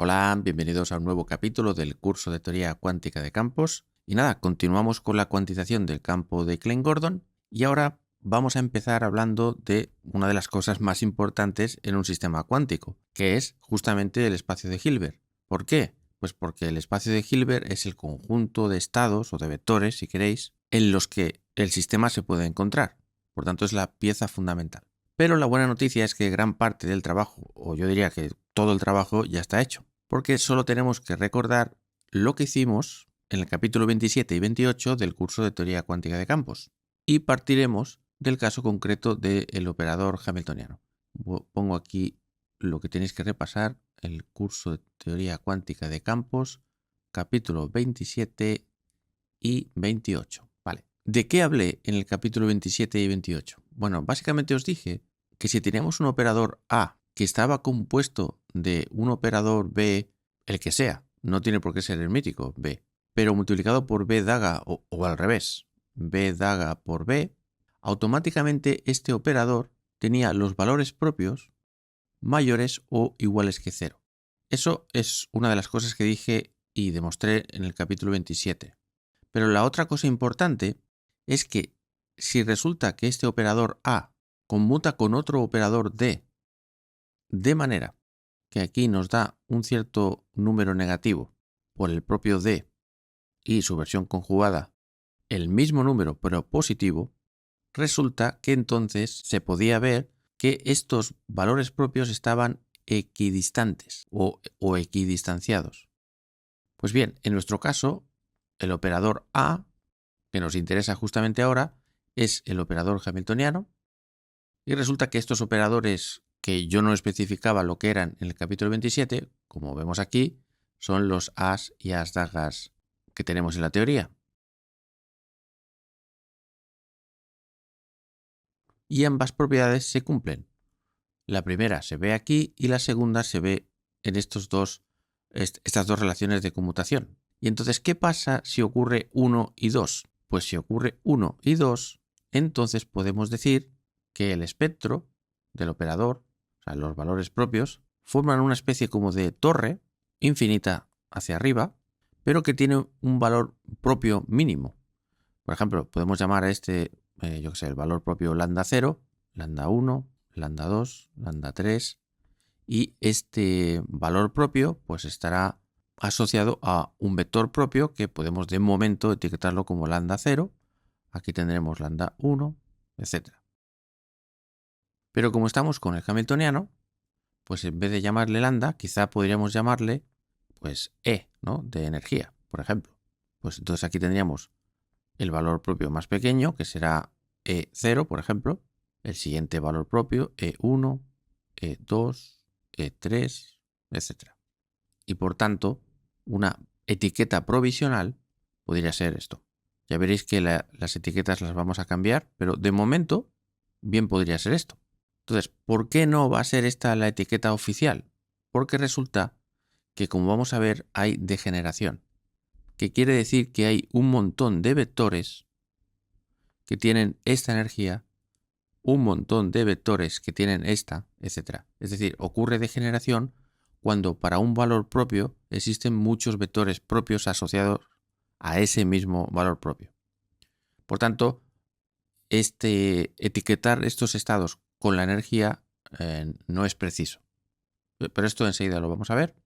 Hola, bienvenidos a un nuevo capítulo del curso de teoría cuántica de campos. Y nada, continuamos con la cuantización del campo de Klein-Gordon y ahora vamos a empezar hablando de una de las cosas más importantes en un sistema cuántico, que es justamente el espacio de Hilbert. ¿Por qué? Pues porque el espacio de Hilbert es el conjunto de estados o de vectores, si queréis, en los que el sistema se puede encontrar. Por tanto, es la pieza fundamental. Pero la buena noticia es que gran parte del trabajo, o yo diría que todo el trabajo, ya está hecho, porque solo tenemos que recordar lo que hicimos en el capítulo 27 y 28 del curso de teoría cuántica de campos, y partiremos del caso concreto del operador hamiltoniano. Pongo aquí lo que tenéis que repasar, el curso de teoría cuántica de campos, capítulo 27 y 28. Vale. ¿De qué hablé en el capítulo 27 y 28? Bueno, básicamente os dije que si teníamos un operador A que estaba compuesto de un operador B, el que sea, no tiene por qué ser el mítico B, pero multiplicado por B daga o al revés, B daga por B, automáticamente este operador tenía los valores propios mayores o iguales que 0. Eso es una de las cosas que dije y demostré en el capítulo 27. Pero la otra cosa importante es que si resulta que este operador A conmuta con otro operador D de manera que aquí nos da un cierto número negativo por el propio D y su versión conjugada el mismo número pero positivo, resulta que entonces se podía ver que estos valores propios estaban equidistantes o equidistanciados. Pues bien, en nuestro caso, el operador A, que nos interesa justamente ahora, es el operador hamiltoniano, y resulta que estos operadores que yo no especificaba lo que eran en el capítulo 27, como vemos aquí, son los as y as dagas que tenemos en la teoría. Y ambas propiedades se cumplen. La primera se ve aquí y la segunda se ve en estas dos relaciones de conmutación. Y entonces, ¿qué pasa si ocurre 1 y 2? Pues si ocurre 1 y 2, entonces podemos decir que el espectro del operador, o sea, los valores propios, forman una especie como de torre infinita hacia arriba, pero que tiene un valor propio mínimo. Por ejemplo, podemos llamar a este, el valor propio lambda 0, lambda 1, lambda 2, lambda 3, y este valor propio pues estará asociado a un vector propio que podemos de momento etiquetarlo como lambda 0, aquí tendremos lambda 1, etc. Pero como estamos con el hamiltoniano, pues en vez de llamarle lambda, quizá podríamos llamarle pues E, ¿no? De energía, por ejemplo. Pues entonces aquí tendríamos el valor propio más pequeño, que será E0, por ejemplo, el siguiente valor propio, E1, E2, E3, etc. Y por tanto, una etiqueta provisional podría ser esto. Ya veréis que las etiquetas las vamos a cambiar, pero de momento bien podría ser esto. Entonces, ¿por qué no va a ser esta la etiqueta oficial? Porque resulta que, como vamos a ver, hay degeneración, que quiere decir que hay un montón de vectores que tienen esta energía, un montón de vectores que tienen esta, etc. Es decir, ocurre degeneración cuando para un valor propio existen muchos vectores propios asociados a ese mismo valor propio. Por tanto, etiquetar estos estados con la energía no es preciso. Pero esto enseguida lo vamos a ver.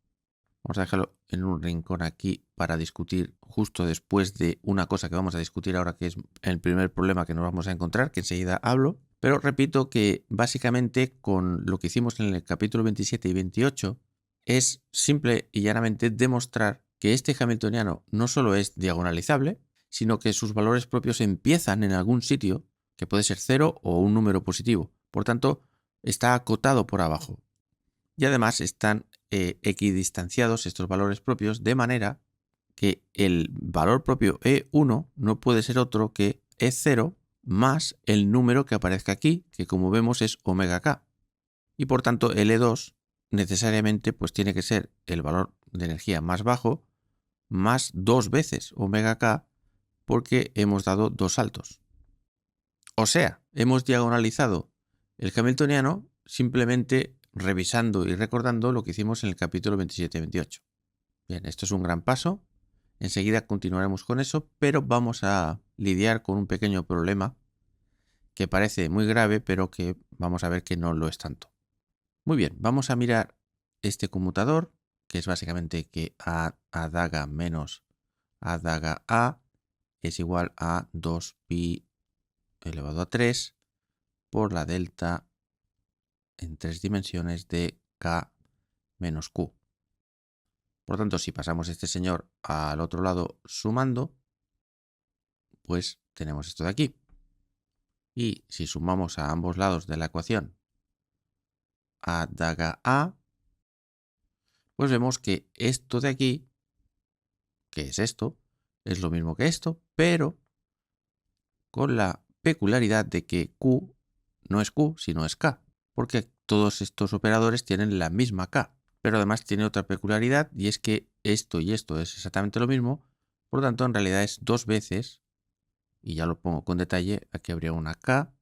Vamos a dejarlo en un rincón aquí para discutir justo después de una cosa que vamos a discutir ahora, que es el primer problema que nos vamos a encontrar, que enseguida hablo. Pero repito que básicamente con lo que hicimos en el capítulo 27 y 28 es simple y llanamente demostrar que este hamiltoniano no solo es diagonalizable, sino que sus valores propios empiezan en algún sitio, que puede ser 0 o un número positivo. Por tanto, está acotado por abajo. Y además están equidistanciados estos valores propios de manera que el valor propio E1 no puede ser otro que E0 más el número que aparezca aquí, que como vemos es omega k. Y por tanto el E2 necesariamente pues tiene que ser el valor de energía más bajo más 2 veces omega k, porque hemos dado dos saltos. O sea, hemos diagonalizado el hamiltoniano simplemente revisando y recordando lo que hicimos en el capítulo 27 y 28. Bien, esto es un gran paso. Enseguida continuaremos con eso, pero vamos a lidiar con un pequeño problema que parece muy grave, pero que vamos a ver que no lo es tanto. Muy bien, vamos a mirar este conmutador, que es básicamente que a daga menos a daga a es igual a 2pi elevado a 3 por la delta en 3 dimensiones de k menos q. Por lo tanto, si pasamos este señor al otro lado sumando, pues tenemos esto de aquí. Y si sumamos a ambos lados de la ecuación a daga a, pues vemos que esto de aquí, que es esto, es lo mismo que esto, pero con la peculiaridad de que q no es q, sino es k, porque todos estos operadores tienen la misma k, pero además tiene otra peculiaridad y es que esto y esto es exactamente lo mismo, por lo tanto en realidad es dos veces, y ya lo pongo con detalle, aquí habría una k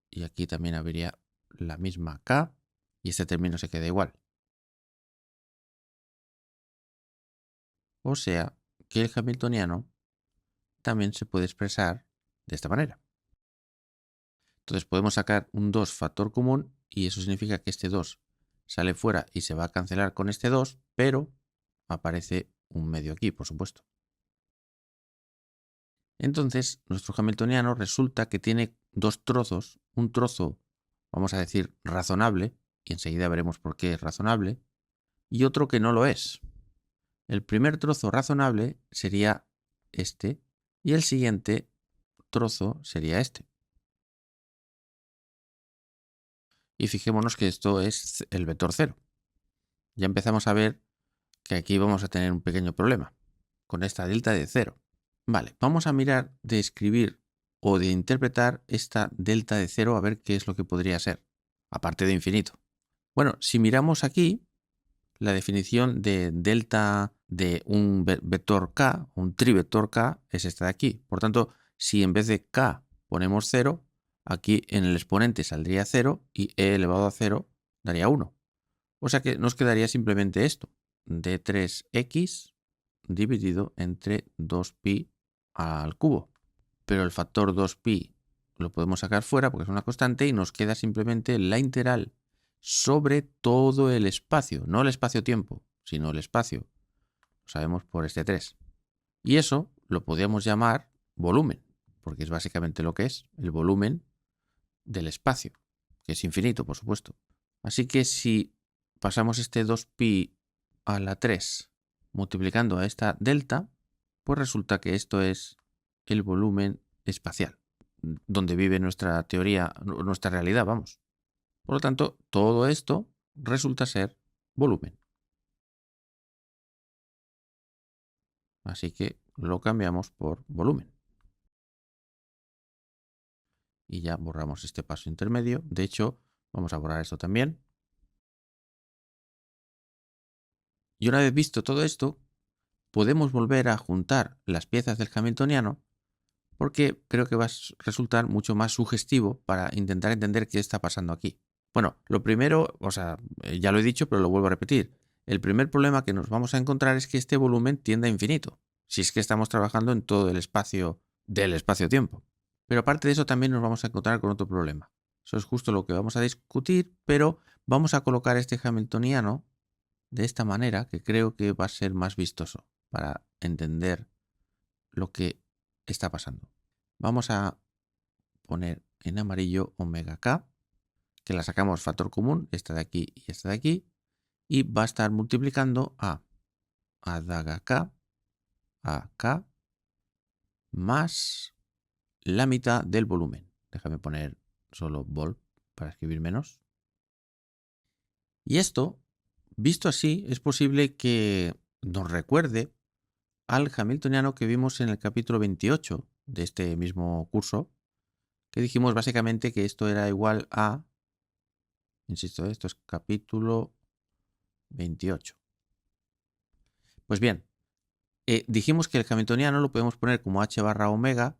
y aquí también habría la misma k y este término se queda igual. O sea que el hamiltoniano también se puede expresar de esta manera. Entonces podemos sacar un 2 factor común y eso significa que este 2 sale fuera y se va a cancelar con este 2, pero aparece un medio aquí, por supuesto. Entonces, nuestro hamiltoniano resulta que tiene dos trozos, un trozo, vamos a decir, razonable, y enseguida veremos por qué es razonable, y otro que no lo es. El primer trozo razonable sería este, y el siguiente trozo sería este. Y fijémonos que esto es el vector 0. Ya empezamos a ver que aquí vamos a tener un pequeño problema con esta delta de 0. Vale, vamos a mirar de escribir o de interpretar esta delta de 0 a ver qué es lo que podría ser, aparte de infinito. Bueno, si miramos aquí, la definición de delta de un vector k, un trivector k, es esta de aquí. Por tanto, si en vez de k ponemos 0, aquí en el exponente saldría 0 y e elevado a 0 daría 1. O sea que nos quedaría simplemente esto, de 3x dividido entre 2pi al cubo. Pero el factor 2pi lo podemos sacar fuera porque es una constante y nos queda simplemente la integral sobre todo el espacio, no el espacio-tiempo, sino el espacio. Lo sabemos por este 3. Y eso lo podríamos llamar volumen, porque es básicamente lo que es, el volumen del espacio, que es infinito, por supuesto. Así que si pasamos este 2pi a la 3 multiplicando a esta delta, pues resulta que esto es el volumen espacial, donde vive nuestra teoría, nuestra realidad, vamos. Por lo tanto, todo esto resulta ser volumen. Así que lo cambiamos por volumen. Y ya borramos este paso intermedio. De hecho, vamos a borrar esto también. Y una vez visto todo esto, podemos volver a juntar las piezas del hamiltoniano porque creo que va a resultar mucho más sugestivo para intentar entender qué está pasando aquí. Bueno, lo primero, ya lo he dicho, pero lo vuelvo a repetir. El primer problema que nos vamos a encontrar es que este volumen tiende a infinito, si es que estamos trabajando en todo el espacio del espacio-tiempo. Pero aparte de eso también nos vamos a encontrar con otro problema. Eso es justo lo que vamos a discutir, pero vamos a colocar este hamiltoniano de esta manera que creo que va a ser más vistoso para entender lo que está pasando. Vamos a poner en amarillo omega k, que la sacamos factor común, esta de aquí y esta de aquí, y va a estar multiplicando a daga k, a k, más la mitad del volumen. Déjame poner solo vol para escribir menos. Y esto, visto así, es posible que nos recuerde al hamiltoniano que vimos en el capítulo 28 de este mismo curso, que dijimos básicamente que esto era igual a, insisto, esto es capítulo 28. Pues bien, dijimos que el hamiltoniano lo podemos poner como h barra omega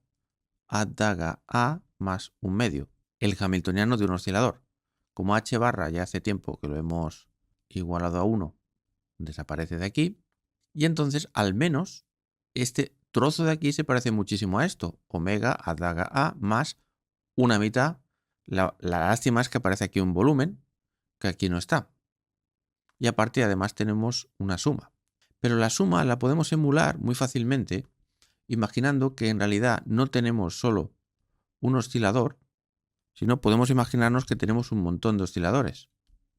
a daga a más un medio, el hamiltoniano de un oscilador. Como h barra ya hace tiempo que lo hemos igualado a 1, desaparece de aquí. Y entonces, al menos, este trozo de aquí se parece muchísimo a esto. Omega a daga A más una mitad. La lástima es que aparece aquí un volumen, que aquí no está. Y aparte, además, tenemos una suma. Pero la suma la podemos emular muy fácilmente, imaginando que en realidad no tenemos solo un oscilador, sino podemos imaginarnos que tenemos un montón de osciladores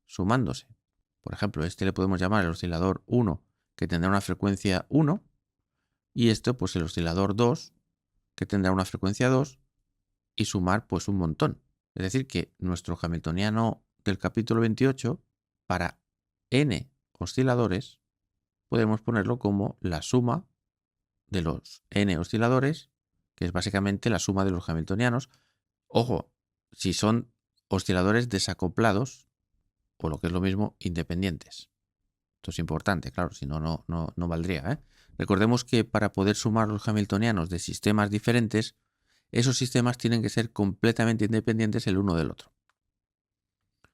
sumándose. Por ejemplo, este le podemos llamar el oscilador 1, que tendrá una frecuencia 1, y esto pues el oscilador 2, que tendrá una frecuencia 2, y sumar pues un montón. Es decir, que nuestro hamiltoniano del capítulo 28, para n osciladores, podemos ponerlo como la suma de los n osciladores, que es básicamente la suma de los hamiltonianos. Ojo, si son osciladores desacoplados, o lo que es lo mismo, independientes. Esto es importante, claro, si no, no valdría, ¿eh? Recordemos que para poder sumar los hamiltonianos de sistemas diferentes, esos sistemas tienen que ser completamente independientes el uno del otro.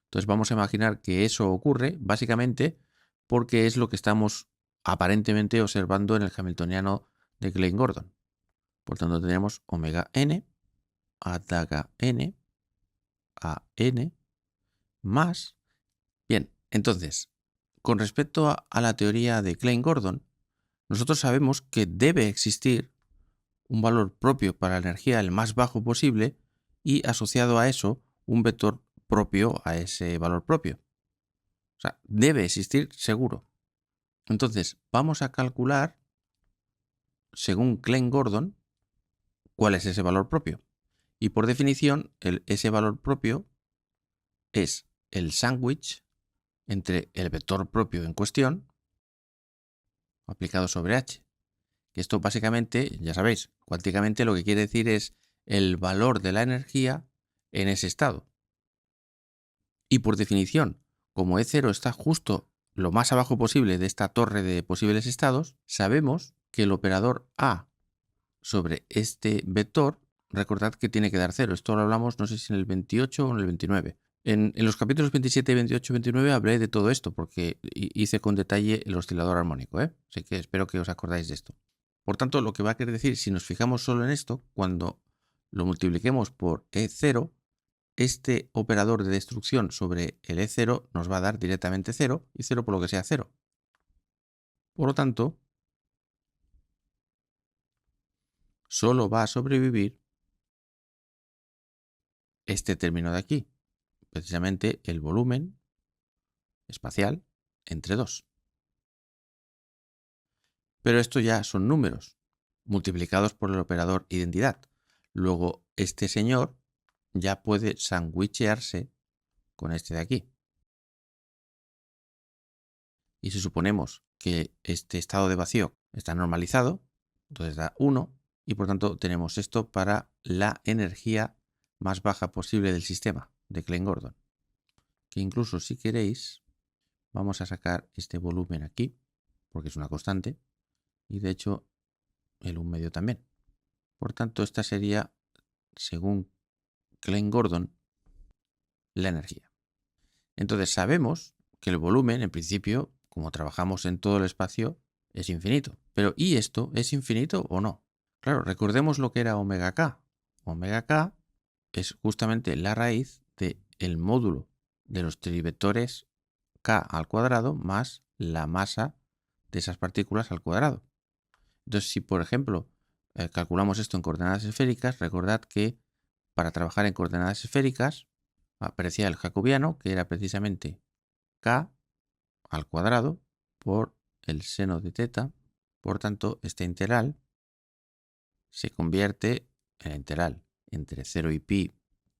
Entonces vamos a imaginar que eso ocurre básicamente porque es lo que estamos aparentemente observando en el hamiltoniano de Klein-Gordon. Por tanto, tenemos omega n a daga n a n más. Bien, entonces, con respecto a la teoría de Klein-Gordon, nosotros sabemos que debe existir un valor propio para la energía el más bajo posible y asociado a eso un vector propio a ese valor propio. O sea, debe existir seguro. Entonces, vamos a calcular, según Klein-Gordon, cuál es ese valor propio. Y por definición, ese valor propio es el sándwich entre el vector propio en cuestión aplicado sobre h. Que esto básicamente, ya sabéis, cuánticamente lo que quiere decir es el valor de la energía en ese estado. Y por definición, como E0 está justo lo más abajo posible de esta torre de posibles estados, sabemos que el operador A sobre este vector, recordad que tiene que dar 0. Esto lo hablamos, no sé si en el 28 o en el 29. En los capítulos 27, 28 y 29 hablé de todo esto porque hice con detalle el oscilador armónico, ¿eh? Así que espero que os acordáis de esto. Por tanto, lo que va a querer decir, si nos fijamos solo en esto, cuando lo multipliquemos por E0, este operador de destrucción sobre el E0 nos va a dar directamente 0 y 0 por lo que sea 0. Por lo tanto, solo va a sobrevivir este término de aquí, precisamente el volumen espacial entre 2. Pero esto ya son números multiplicados por el operador identidad. Luego, este señor ya puede sandwichearse con este de aquí. Y si suponemos que este estado de vacío está normalizado, entonces da 1 y por tanto tenemos esto para la energía más baja posible del sistema de Klein-Gordon. Que incluso si queréis, vamos a sacar este volumen aquí, porque es una constante, y de hecho el 1 medio también. Por tanto, esta sería, según Klein-Gordon, la energía. Entonces sabemos que el volumen, en principio, como trabajamos en todo el espacio, es infinito. Pero ¿y esto es infinito o no? Claro, recordemos lo que era omega k. Omega k es justamente la raíz del módulo de los trivectores k al cuadrado más la masa de esas partículas al cuadrado. Entonces, si por ejemplo calculamos esto en coordenadas esféricas, recordad que para trabajar en coordenadas esféricas aparecía el jacobiano, que era precisamente k al cuadrado por el seno de teta. Por tanto, esta integral se convierte en la integral entre 0 y pi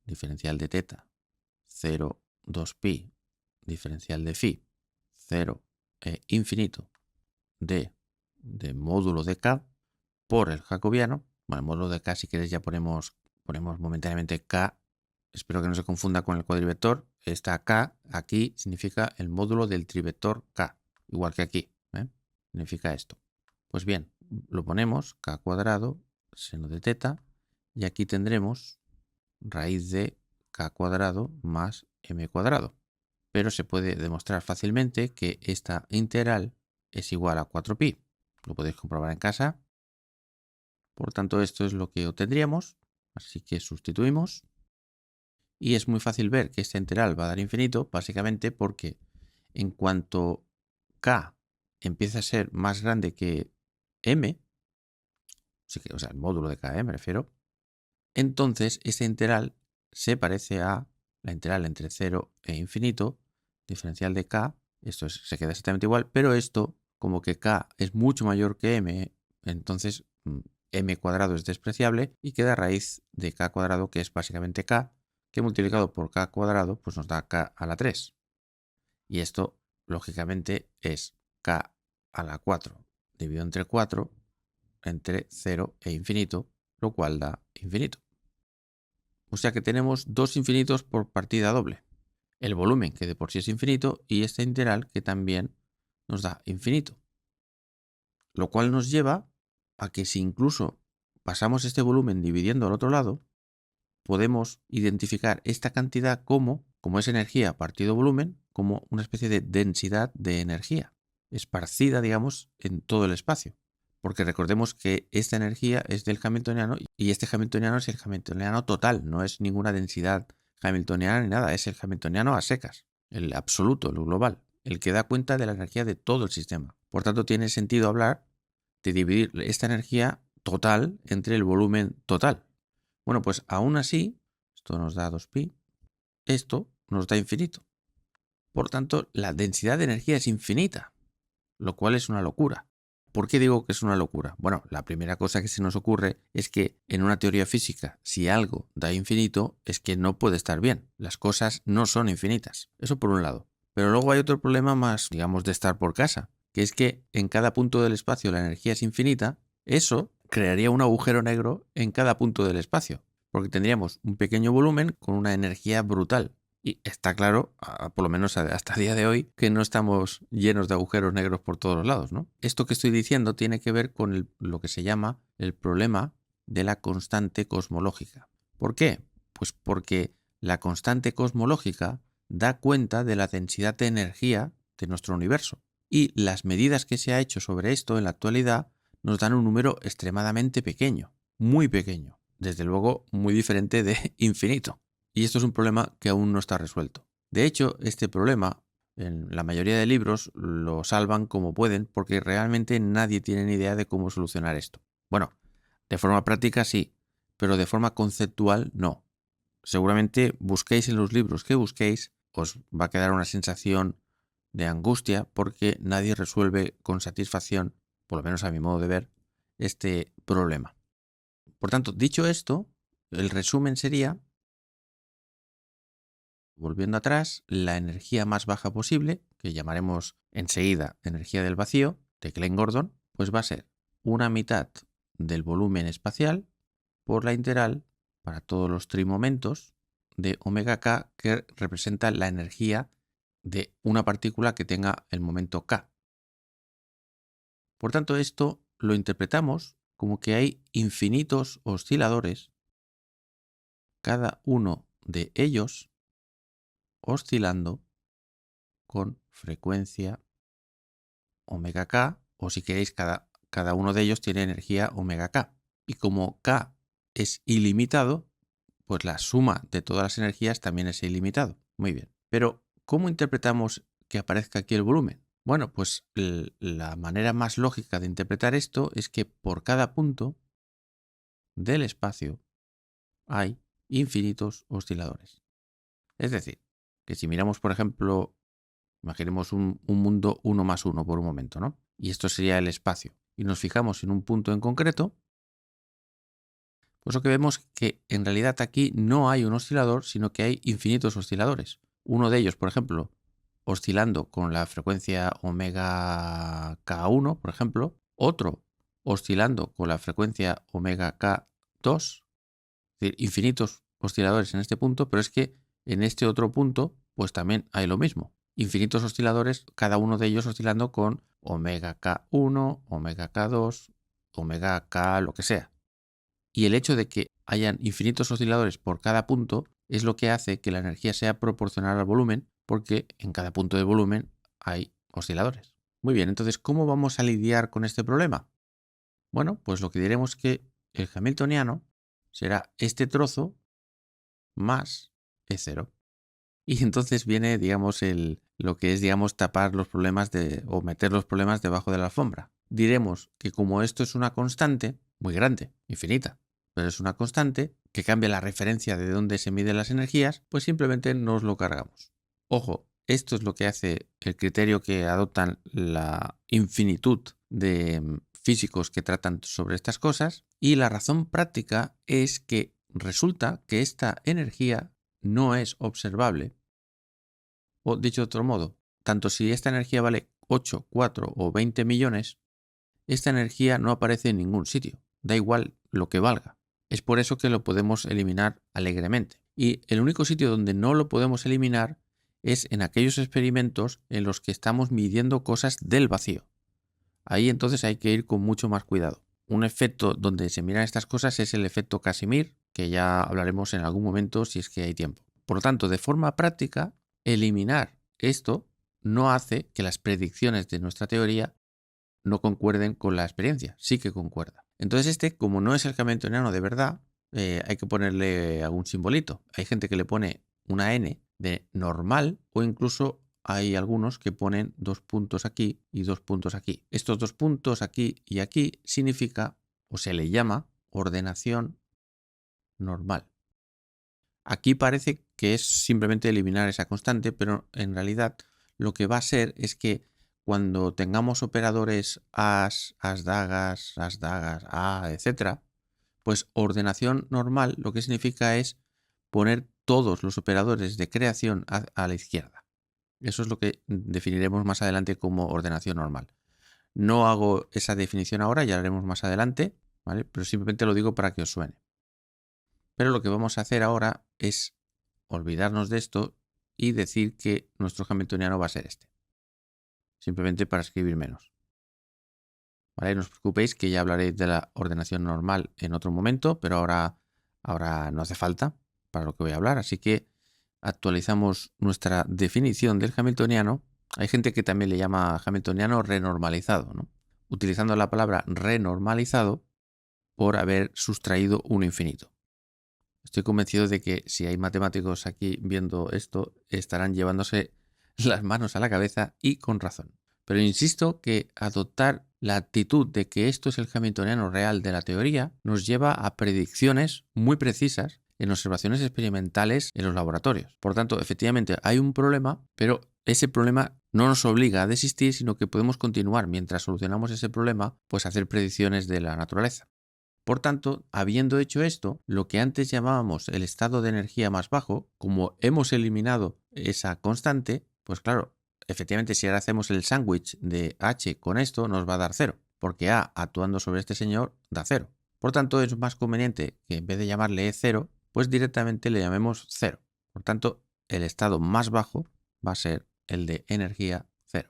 diferencial de teta, 0, 2 pi diferencial de phi, 0 e infinito de módulo de k por el jacobiano. Bueno, el módulo de k, si queréis, ya ponemos momentáneamente k. Espero que no se confunda con el cuadrivector. Esta k aquí significa el módulo del trivector k, igual que aquí, ¿eh? Significa esto. Pues bien, lo ponemos k cuadrado, seno de teta, y aquí tendremos raíz de k cuadrado más m cuadrado. Pero se puede demostrar fácilmente que esta integral es igual a 4pi. Lo podéis comprobar en casa. Por tanto, esto es lo que obtendríamos. Así que sustituimos. Y es muy fácil ver que esta integral va a dar infinito, básicamente porque en cuanto k empieza a ser más grande que m, o sea, el módulo de k, me refiero, entonces esta integral se parece a la integral entre 0 e infinito, diferencial de k, esto se queda exactamente igual, pero esto, como que k es mucho mayor que m, entonces m cuadrado es despreciable y queda raíz de k cuadrado, que es básicamente k, que multiplicado por k cuadrado pues nos da k a la 3. Y esto, lógicamente, es k a la 4 dividido entre 4 entre 0 e infinito, lo cual da infinito. O sea que tenemos dos infinitos por partida doble. El volumen, que de por sí es infinito, y esta integral, que también nos da infinito. Lo cual nos lleva a que si incluso pasamos este volumen dividiendo al otro lado, podemos identificar esta cantidad como es energía partido volumen, como una especie de densidad de energía, esparcida, digamos, en todo el espacio. Porque recordemos que esta energía es del hamiltoniano y este hamiltoniano es el hamiltoniano total, no es ninguna densidad hamiltoniana ni nada, es el hamiltoniano a secas, el absoluto, el global, el que da cuenta de la energía de todo el sistema. Por tanto, tiene sentido hablar de dividir esta energía total entre el volumen total. Bueno, pues aún así, esto nos da 2pi, esto nos da infinito. Por tanto, la densidad de energía es infinita, lo cual es una locura. ¿Por qué digo que es una locura? Bueno, la primera cosa que se nos ocurre es que en una teoría física, si algo da infinito, es que no puede estar bien. Las cosas no son infinitas. Eso por un lado. Pero luego hay otro problema más, digamos, de estar por casa, que es que en cada punto del espacio la energía es infinita. Eso crearía un agujero negro en cada punto del espacio, porque tendríamos un pequeño volumen con una energía brutal. Y está claro, por lo menos hasta el día de hoy, que no estamos llenos de agujeros negros por todos los lados, ¿no? Esto que estoy diciendo tiene que ver con lo que se llama el problema de la constante cosmológica. ¿Por qué? Pues porque la constante cosmológica da cuenta de la densidad de energía de nuestro universo. Y las medidas que se ha hecho sobre esto en la actualidad nos dan un número extremadamente pequeño, muy pequeño. Desde luego, muy diferente de infinito. Y esto es un problema que aún no está resuelto. De hecho, este problema, en la mayoría de libros, lo salvan como pueden porque realmente nadie tiene ni idea de cómo solucionar esto. Bueno, de forma práctica sí, pero de forma conceptual no. Seguramente busquéis en los libros que busquéis, os va a quedar una sensación de angustia porque nadie resuelve con satisfacción, por lo menos a mi modo de ver, este problema. Por tanto, dicho esto, el resumen sería: volviendo atrás, la energía más baja posible, que llamaremos enseguida energía del vacío, de Klein-Gordon, pues va a ser una mitad del volumen espacial por la integral para todos los trimomentos de omega k, que representa la energía de una partícula que tenga el momento k. Por tanto, esto lo interpretamos como que hay infinitos osciladores, cada uno de ellos oscilando con frecuencia omega k, o si queréis, cada uno de ellos tiene energía omega k. Y como k es ilimitado, pues la suma de todas las energías también es ilimitado. Muy bien. Pero, ¿cómo interpretamos que aparezca aquí el volumen? Bueno, pues la manera más lógica de interpretar esto es que por cada punto del espacio hay infinitos osciladores. Es decir, que si miramos, por ejemplo, imaginemos un mundo 1 más 1 por un momento, ¿no? Y esto sería el espacio. Y nos fijamos en un punto en concreto, pues lo que vemos es que en realidad aquí no hay un oscilador, sino que hay infinitos osciladores. Uno de ellos, por ejemplo, oscilando con la frecuencia omega k1, por ejemplo. Otro oscilando con la frecuencia omega k2. Es decir, infinitos osciladores en este punto, pero es que en este otro punto, pues también hay lo mismo. Infinitos osciladores, cada uno de ellos oscilando con omega k1, omega k2, omega k, lo que sea. Y el hecho de que hayan infinitos osciladores por cada punto es lo que hace que la energía sea proporcional al volumen, porque en cada punto de volumen hay osciladores. Muy bien, entonces, ¿cómo vamos a lidiar con este problema? Bueno, pues lo que diremos es que el hamiltoniano será este trozo más E0. Y entonces viene, digamos, lo que es, digamos, tapar los problemas o meter los problemas debajo de la alfombra. Diremos que como esto es una constante, muy grande, infinita, pero es una constante que cambia la referencia de dónde se miden las energías, pues simplemente nos lo cargamos. Ojo, esto es lo que hace el criterio que adoptan la infinitud de físicos que tratan sobre estas cosas, y la razón práctica es que resulta que esta energía no es observable. O dicho de otro modo, tanto si esta energía vale 8, 4 o 20 millones, esta energía no aparece en ningún sitio. Da igual lo que valga. Es por eso que lo podemos eliminar alegremente. Y el único sitio donde no lo podemos eliminar es en aquellos experimentos en los que estamos midiendo cosas del vacío. Ahí entonces hay que ir con mucho más cuidado. Un efecto donde se miran estas cosas es el efecto Casimir, que ya hablaremos en algún momento si es que hay tiempo. Por lo tanto, de forma práctica, eliminar esto no hace que las predicciones de nuestra teoría no concuerden con la experiencia, sí que concuerda. Entonces como no es el hamiltoniano de verdad, hay que ponerle algún simbolito. Hay gente que le pone una n de normal o incluso hay algunos que ponen 2 puntos aquí y 2 puntos aquí. Estos 2 puntos aquí y aquí significa o se le llama ordenación normal. Aquí parece que es simplemente eliminar esa constante, pero en realidad lo que va a ser es que cuando tengamos operadores as, dagas, a, etc., pues ordenación normal lo que significa es poner todos los operadores de creación a la izquierda. Eso es lo que definiremos más adelante como ordenación normal. No hago esa definición ahora, ya la haremos más adelante, ¿vale? Pero simplemente lo digo para que os suene. Pero lo que vamos a hacer ahora es olvidarnos de esto y decir que nuestro hamiltoniano va a ser este. Simplemente para escribir menos. ¿Vale? No os preocupéis que ya hablaré de la ordenación normal en otro momento, pero ahora no hace falta para lo que voy a hablar. Así que actualizamos nuestra definición del hamiltoniano. Hay gente que también le llama hamiltoniano renormalizado, ¿no? Utilizando la palabra renormalizado por haber sustraído un infinito. Estoy convencido de que si hay matemáticos aquí viendo esto, estarán llevándose las manos a la cabeza y con razón. Pero insisto que adoptar la actitud de que esto es el hamiltoniano real de la teoría nos lleva a predicciones muy precisas en observaciones experimentales en los laboratorios. Por tanto, efectivamente hay un problema, pero ese problema no nos obliga a desistir, sino que podemos continuar mientras solucionamos ese problema, pues hacer predicciones de la naturaleza. Por tanto, habiendo hecho esto, lo que antes llamábamos el estado de energía más bajo, como hemos eliminado esa constante, pues claro, efectivamente si ahora hacemos el sándwich de H con esto nos va a dar 0, porque A actuando sobre este señor da 0. Por tanto, es más conveniente que en vez de llamarle E0, pues directamente le llamemos 0. Por tanto, el estado más bajo va a ser el de energía 0.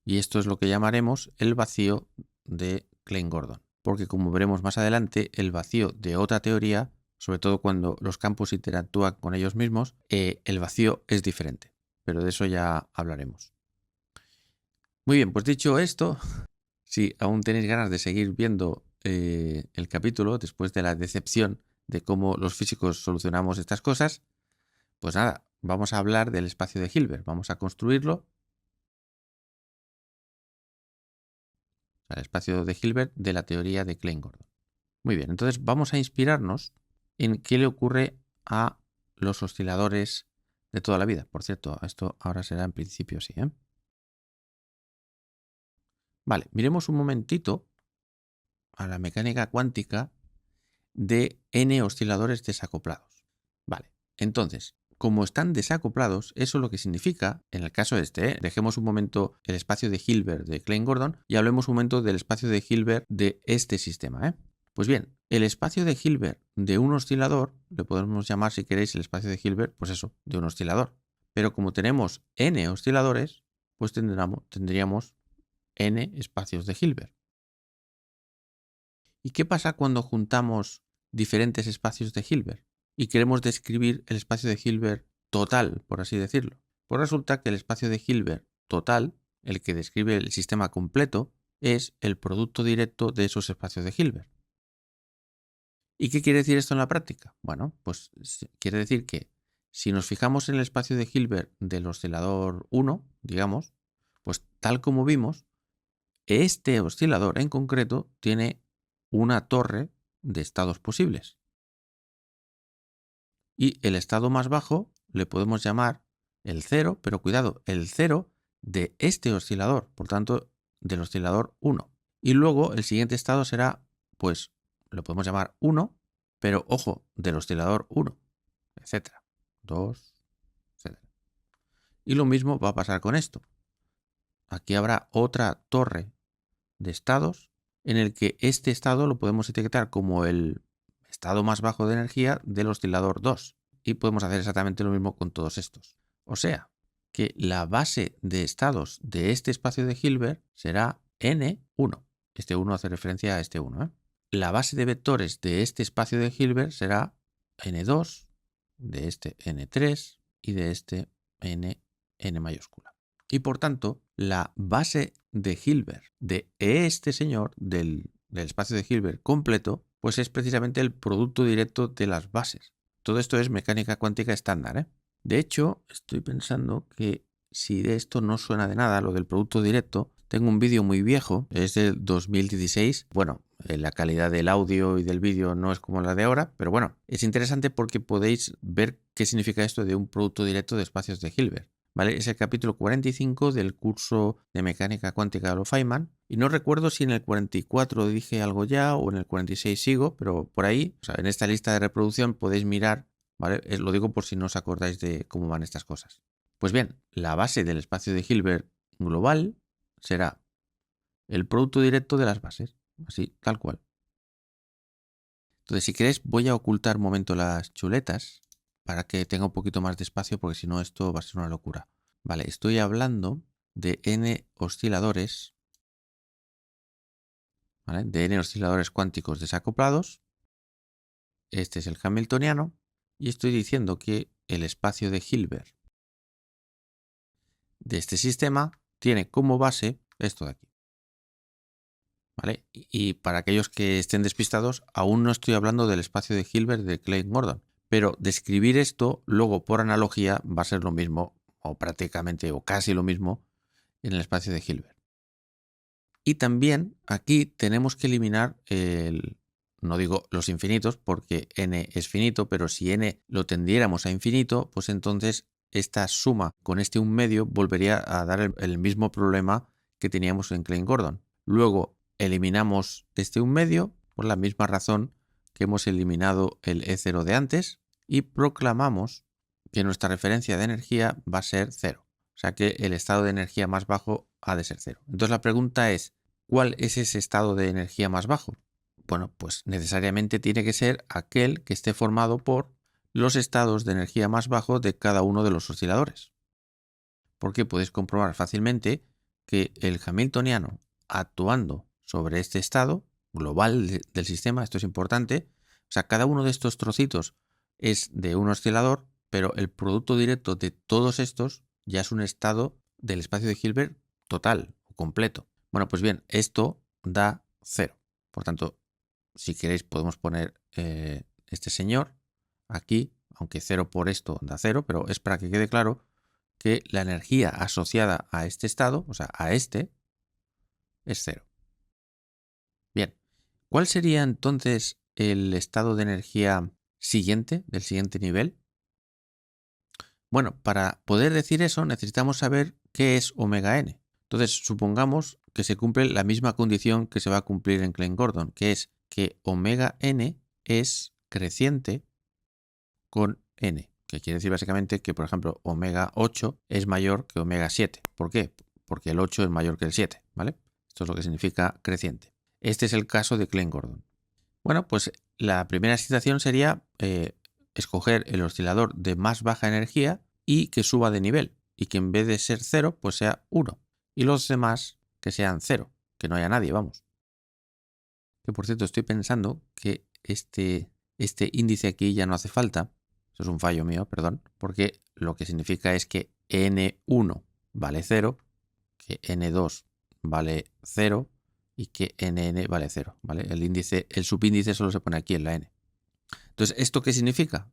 Y esto es lo que llamaremos el vacío de Klein-Gordon. Porque como veremos más adelante, el vacío de otra teoría, sobre todo cuando los campos interactúan con ellos mismos, el vacío es diferente. Pero de eso ya hablaremos. Muy bien, pues dicho esto, si aún tenéis ganas de seguir viendo el capítulo después de la decepción de cómo los físicos solucionamos estas cosas, pues nada, vamos a hablar del espacio de Hilbert. Vamos a construirlo. El espacio de Hilbert de la teoría de Klein-Gordon. Muy bien, entonces vamos a inspirarnos en qué le ocurre a los osciladores de toda la vida. Por cierto, esto ahora será en principio sí, ¿eh? Vale, miremos un momentito a la mecánica cuántica de n osciladores desacoplados. Vale, entonces, como están desacoplados, eso lo que significa, en el caso este, dejemos un momento el espacio de Hilbert de Klein-Gordon y hablemos un momento del espacio de Hilbert de este sistema. Pues bien, el espacio de Hilbert de un oscilador, le podemos llamar si queréis el espacio de Hilbert, pues eso, de un oscilador. Pero como tenemos n osciladores, pues tendríamos n espacios de Hilbert. ¿Y qué pasa cuando juntamos diferentes espacios de Hilbert? y queremos describir el espacio de Hilbert total, por así decirlo. Pues resulta que el espacio de Hilbert total, el que describe el sistema completo, es el producto directo de esos espacios de Hilbert. ¿Y qué quiere decir esto en la práctica? Bueno, pues quiere decir que si nos fijamos en el espacio de Hilbert del oscilador 1, digamos, pues tal como vimos, este oscilador en concreto tiene una torre de estados posibles. Y el estado más bajo le podemos llamar el 0, pero cuidado, el 0 de este oscilador, por tanto, del oscilador 1. Y luego el siguiente estado será, pues, lo podemos llamar 1, pero ojo, del oscilador 1, etcétera, 2, etcétera. Y lo mismo va a pasar con esto. Aquí habrá otra torre de estados en el que este estado lo podemos etiquetar como el estado más bajo de energía del oscilador 2. Y podemos hacer exactamente lo mismo con todos estos. O sea, que la base de estados de este espacio de Hilbert será N1. Este 1 hace referencia a este 1. La base de vectores de este espacio de Hilbert será N2, de este N3 y de este N mayúscula. Y por tanto, la base de Hilbert de este señor, del espacio de Hilbert completo, pues es precisamente el producto directo de las bases. Todo esto es mecánica cuántica estándar, ¿eh? De hecho, estoy pensando que si de esto no suena de nada, lo del producto directo, tengo un vídeo muy viejo, es del 2016. Bueno, la calidad del audio y del vídeo no es como la de ahora, pero bueno, es interesante porque podéis ver qué significa esto de un producto directo de espacios de Hilbert. ¿Vale? Es el capítulo 45 del curso de mecánica cuántica de Feynman. Y no recuerdo si en el 44 dije algo ya o en el 46 sigo, pero por ahí, o sea, en esta lista de reproducción podéis mirar, ¿vale? Lo digo por si no os acordáis de cómo van estas cosas. Pues bien, la base del espacio de Hilbert global será el producto directo de las bases, así, tal cual. Entonces, si queréis, voy a ocultar un momento las chuletas para que tenga un poquito más de espacio, porque si no esto va a ser una locura. Vale, estoy hablando de n osciladores, ¿vale? De n osciladores cuánticos desacoplados. Este es el hamiltoniano y estoy diciendo que el espacio de Hilbert de este sistema tiene como base esto de aquí. ¿Vale? Y para aquellos que estén despistados, aún no estoy hablando del espacio de Hilbert de Klein Gordon. Pero describir esto luego por analogía va a ser lo mismo, o prácticamente, o casi lo mismo, en el espacio de Hilbert. Y también aquí tenemos que eliminar no digo los infinitos, porque n es finito, pero si n lo tendiéramos a infinito, pues entonces esta suma con este 1/2 volvería a dar el mismo problema que teníamos en Klein Gordon. Luego eliminamos este 1/2 por la misma razón que hemos eliminado el E0 de antes y proclamamos que nuestra referencia de energía va a ser 0. O sea que el estado de energía más bajo ha de ser 0. Entonces la pregunta es, ¿cuál es ese estado de energía más bajo? Bueno, pues necesariamente tiene que ser aquel que esté formado por los estados de energía más bajo de cada uno de los osciladores. Porque podéis comprobar fácilmente que el hamiltoniano, actuando sobre este estado global del sistema, esto es importante, o sea, cada uno de estos trocitos es de un oscilador, pero el producto directo de todos estos ya es un estado del espacio de Hilbert total o completo. Bueno, pues bien, esto da 0. Por tanto, si queréis podemos poner este señor aquí, aunque 0 por esto da 0, pero es para que quede claro que la energía asociada a este estado, o sea, a este, es 0. Bien, ¿cuál sería entonces el estado de energía siguiente, del siguiente nivel? Bueno, para poder decir eso necesitamos saber qué es omega n. Entonces, supongamos que se cumple la misma condición que se va a cumplir en Klein Gordon, que es que omega n es creciente con n, que quiere decir básicamente que, por ejemplo, omega 8 es mayor que omega 7. ¿Por qué? Porque el 8 es mayor que el 7, ¿vale? Esto es lo que significa creciente. Este es el caso de Klein Gordon. Bueno, pues la primera situación sería escoger el oscilador de más baja energía y que suba de nivel, y que en vez de ser 0, pues sea 1. Y los demás que sean 0, que no haya nadie, vamos. Que por cierto, estoy pensando que este este índice aquí ya no hace falta. Eso es un fallo mío, perdón, porque lo que significa es que n1 vale 0, que n2 vale 0 y que nn vale 0, ¿vale? El subíndice solo se pone aquí en la n. Entonces, ¿esto qué significa?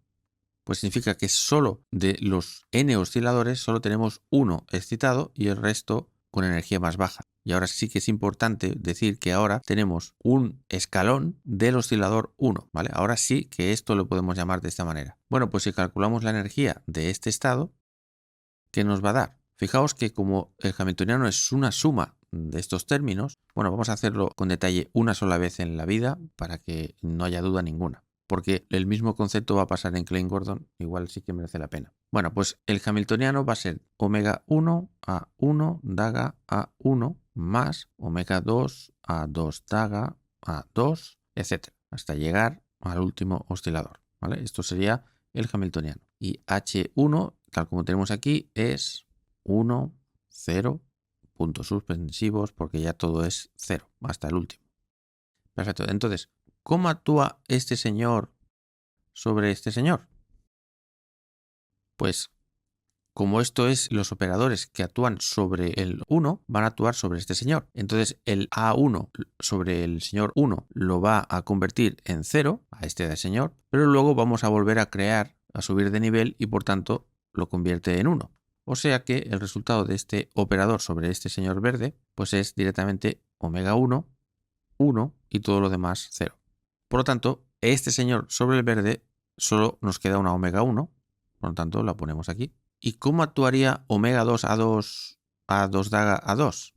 Pues significa que solo de los n osciladores solo tenemos uno excitado y el resto con energía más baja. Y ahora sí que es importante decir que ahora tenemos un escalón del oscilador 1, ¿vale? Ahora sí que esto lo podemos llamar de esta manera. Bueno, pues si calculamos la energía de este estado, ¿qué nos va a dar? Fijaos que como el hamiltoniano es una suma de estos términos, bueno, vamos a hacerlo con detalle una sola vez en la vida para que no haya duda ninguna. Porque el mismo concepto va a pasar en Klein-Gordon, igual sí que merece la pena. Bueno, pues el hamiltoniano va a ser omega 1 a 1 daga a 1 más omega 2 a 2 daga a 2, etc. Hasta llegar al último oscilador, ¿vale? Esto sería el hamiltoniano. Y H1, tal como tenemos aquí, es 1, 0, puntos suspensivos, porque ya todo es 0, hasta el último. Perfecto. Entonces, ¿cómo actúa este señor sobre este señor? Pues como esto es los operadores que actúan sobre el 1, van a actuar sobre este señor. Entonces el A1 sobre el señor 1 lo va a convertir en 0, a este señor, pero luego vamos a volver a crear, a subir de nivel y por tanto lo convierte en 1. O sea que el resultado de este operador sobre este señor verde pues es directamente omega 1, 1 y todo lo demás 0. Por lo tanto, este señor sobre el verde solo nos queda una omega 1, por lo tanto la ponemos aquí. ¿Y cómo actuaría omega 2 a 2 a 2 daga a 2?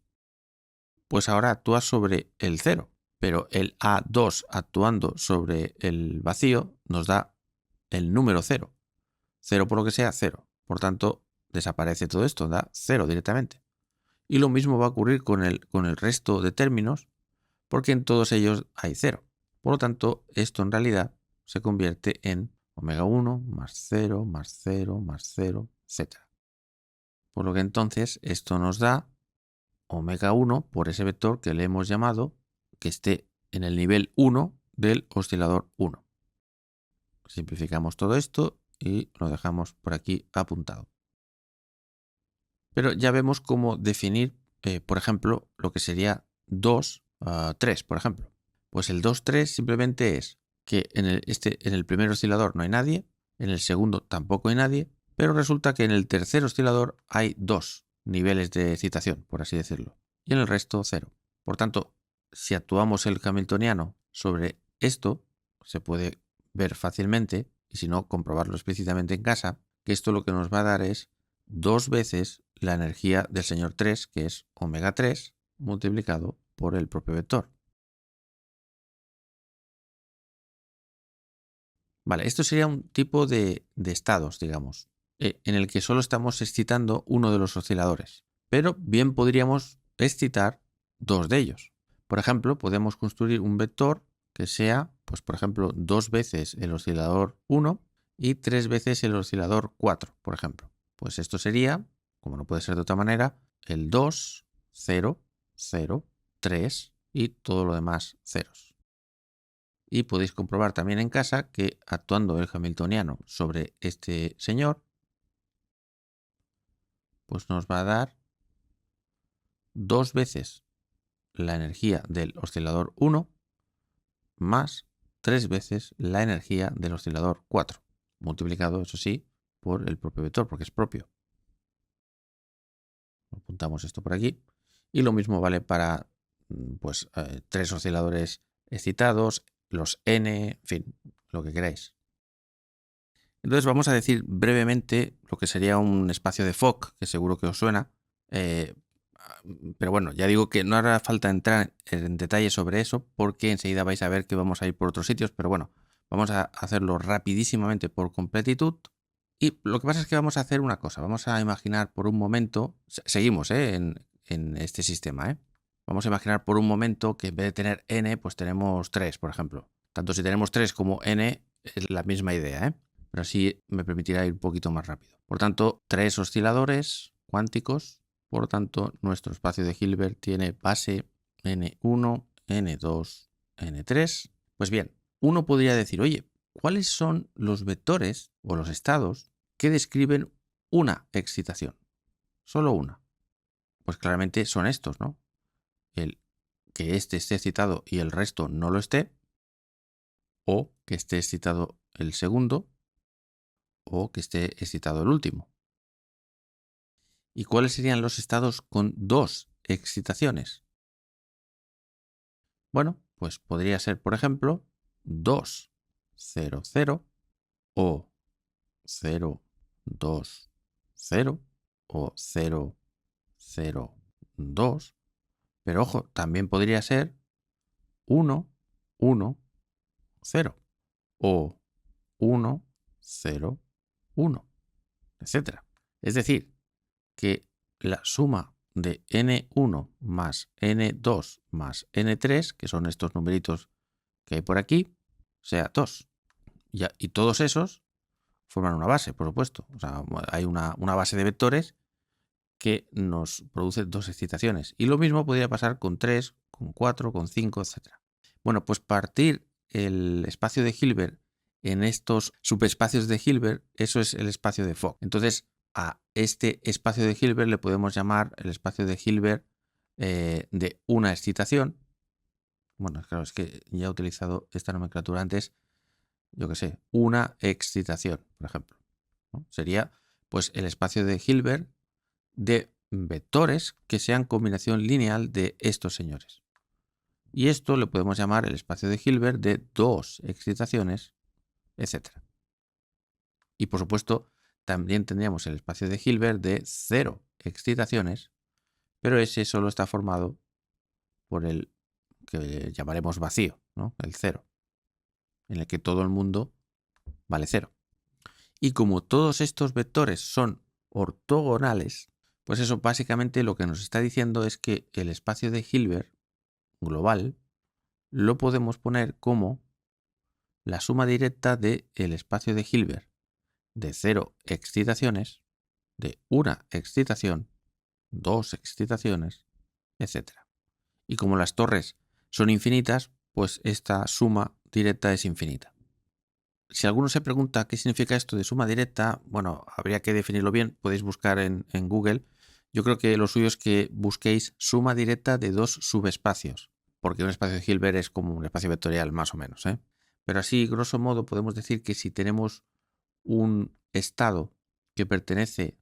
Pues ahora actúa sobre el 0, pero el A2 actuando sobre el vacío nos da el número 0. 0 por lo que sea, 0. Por tanto, desaparece todo esto, da 0 directamente. Y lo mismo va a ocurrir con el resto de términos, porque en todos ellos hay 0. Por lo tanto, esto en realidad se convierte en omega 1 más 0 más 0 más 0, etc. Por lo que entonces esto nos da omega 1 por ese vector que le hemos llamado que esté en el nivel 1 del oscilador 1. Simplificamos todo esto y lo dejamos por aquí apuntado. Pero ya vemos cómo definir, por ejemplo, lo que sería 2, 3, por ejemplo. Pues el 2, 3 simplemente es que en el primer oscilador no hay nadie, en el segundo tampoco hay nadie, pero resulta que en el tercer oscilador hay 2 niveles de excitación, por así decirlo, y en el resto 0. Por tanto, si actuamos el hamiltoniano sobre esto, se puede ver fácilmente, y si no, comprobarlo explícitamente en casa, que esto lo que nos va a dar es 2 veces la energía del señor 3, que es omega 3, multiplicado por el propio vector. Vale, esto sería un tipo de estados, digamos, en el que solo estamos excitando uno de los osciladores, pero bien podríamos excitar 2 de ellos. Por ejemplo, podemos construir un vector que sea, pues por ejemplo, 2 veces el oscilador 1 y 3 veces el oscilador 4, por ejemplo. Pues esto sería, como no puede ser de otra manera, el 2, 0, 0, 3 y todo lo demás ceros. Y podéis comprobar también en casa que actuando el hamiltoniano sobre este señor, pues nos va a dar 2 veces la energía del oscilador 1 más 3 veces la energía del oscilador 4, multiplicado, eso sí, por el propio vector, porque es propio. Apuntamos esto por aquí. Y lo mismo vale para pues 3 osciladores excitados, los n, en fin, lo que queráis. Entonces vamos a decir brevemente lo que sería un espacio de Fock, que seguro que os suena. Pero bueno, ya digo que no hará falta entrar en detalle sobre eso porque enseguida vais a ver que vamos a ir por otros sitios, pero bueno, vamos a hacerlo rapidísimamente por completitud. Y lo que pasa es que vamos a hacer una cosa, vamos a imaginar por un momento, seguimos en este sistema, vamos a imaginar por un momento que en vez de tener n, pues tenemos 3, por ejemplo. Tanto si tenemos 3 como n es la misma idea, pero así me permitirá ir un poquito más rápido. Por tanto, 3 osciladores cuánticos. Por lo tanto, nuestro espacio de Hilbert tiene base n1, n2, n3. Pues bien, uno podría decir, oye, ¿cuáles son los vectores o los estados que describen una excitación? Solo una. Pues claramente son estos, ¿no? El que este esté excitado y el resto no lo esté, o que esté excitado el segundo, o que esté excitado el último. ¿Y cuáles serían los estados con dos excitaciones? Bueno, pues podría ser, por ejemplo, 2, 0, 0 o 0, 2, 0 o 0, 0, 2. Pero ojo, también podría ser 1, 1, 0 o 1, 0, 1, etc. Es decir, que la suma de n1 más n2 más n3, que son estos numeritos que hay por aquí, sea 2. Y todos esos forman una base, por supuesto. O sea, hay una base de vectores que nos produce dos excitaciones. Y lo mismo podría pasar con 3, con 4, con 5, etc. Bueno, pues partir el espacio de Hilbert en estos subespacios de Hilbert, eso es el espacio de Fock. Entonces, a este espacio de Hilbert le podemos llamar el espacio de Hilbert de una excitación. Bueno, claro, es que ya he utilizado esta nomenclatura antes, yo qué sé, una excitación, por ejemplo, ¿no? Sería pues el espacio de Hilbert de vectores que sean combinación lineal de estos señores. Y esto le podemos llamar el espacio de Hilbert de dos excitaciones, etc. Y por supuesto, también tendríamos el espacio de Hilbert de cero excitaciones, pero ese solo está formado por el que llamaremos vacío, ¿no? El cero, en el que todo el mundo vale cero. Y como todos estos vectores son ortogonales, pues eso básicamente lo que nos está diciendo es que el espacio de Hilbert global lo podemos poner como la suma directa del espacio de Hilbert de cero excitaciones, de una excitación, dos excitaciones, etc. Y como las torres son infinitas, pues esta suma directa es infinita. Si alguno se pregunta qué significa esto de suma directa, bueno, habría que definirlo bien, podéis buscar en Google. Yo creo que lo suyo es que busquéis suma directa de dos subespacios, porque un espacio de Hilbert es como un espacio vectorial más o menos, ¿eh? Pero así, grosso modo, podemos decir que si tenemos un estado que pertenece